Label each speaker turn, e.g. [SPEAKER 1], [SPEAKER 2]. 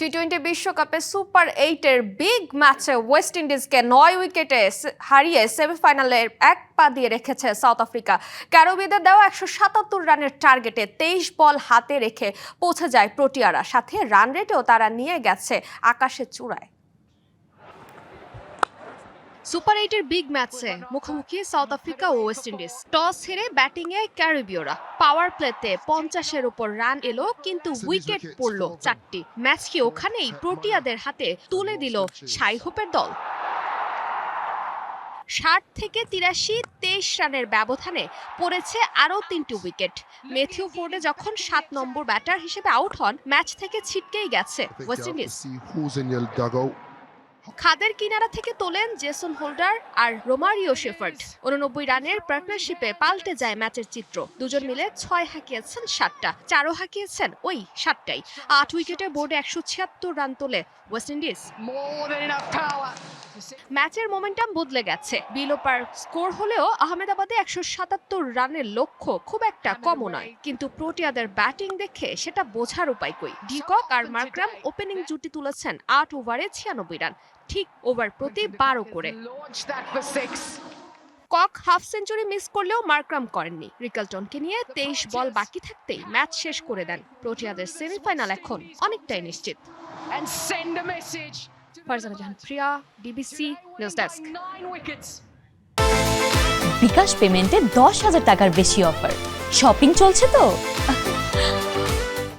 [SPEAKER 1] টি-20 বিশ্বকাপে super 8-এর big ম্যাচে West ইন্ডিজকে 9 উইকেটে হারিয়ে সেমিফাইনালের এক পা দিয়ে রেখেছে সাউথ আফ্রিকা। ক্যারিবীয়দের দেওয়া 177 রানের টার্গেটে 23 বল হাতে রেখে পৌঁছে যায় প্রোটিয়ারা। সাথে রান রেটেও তারা নিয়ে গেছে আকাশের চূড়ায়। সুপার 8-এর বিগ ম্যাচে মুখোমুখি সাউথ আফ্রিকা ও ওয়েস্ট ইন্ডিজ। টস হেরে ব্যাটিংয়ে ক্যারিবীয়রা। পাওয়ার প্লেতে 50-এর উপর রান এলো, কিন্তু উইকেট পড়ল 4টি। ম্যাচকে ওখানেই প্রোটিয়াদের হাতে তুলে দিল শাই হোপের দল। 60 থেকে 83 23 রানের ব্যবধানে পড়েছে আরও 3টি উইকেট। ম্যাথিউ ফোর্ডে যখন 7 নম্বর ব্যাটার হিসেবে আউট হন, ম্যাচ থেকে ছিটকেই গেছে ওয়েস্ট ইন্ডিজ। খাদের কিনারা থেকে তোলেন জেসন হোল্ডার আর রোমারিও শেফার্ড। 89 রানের পার্টনারশিপে পাল্টে যায় ম্যাচের চিত্র। দুজন মিলে 6 হাঁকিয়েছেন 7টা, 4ও হাঁকিয়েছেন ওই 7টাই। 8 উইকেটে বোর্ডে 176 রান তোলে ওয়েস্ট ইন্ডিজ। ম্যাচের মোমেন্টাম বদলে গেছে। বিলো পার স্কোর হলেও আহমেদাবাদে 177 রানের লক্ষ্য খুব একটা কমও নয়, কিন্তু প্রোটিয়াদের ব্যাটিং দেখে সেটা বোঝার উপায় কই। ডিকক আর মার্ক্রাম ওপেনিং জুটি তুলেছেন 8 ওভারে 96 রান, ঠিক ওভার প্রতি 12 করে। কক হাফ সেঞ্চুরি মিস করলেও মার্ক্রাম করেননি। রিকালটনকে নিয়ে 23 বল বাকি থাকতেই ম্যাচ শেষ করে দেন। প্রোটিয়াদের সেমিফাইনাল এখন অনেকটাই নিশ্চিত। ফারজানা জাহান প্রিয়া, ডিবিসি নিউজ ডেস্ক।
[SPEAKER 2] বিকাশ পেমেন্টে 10,000 টাকার বেশি অফার। শপিং চলছে তো।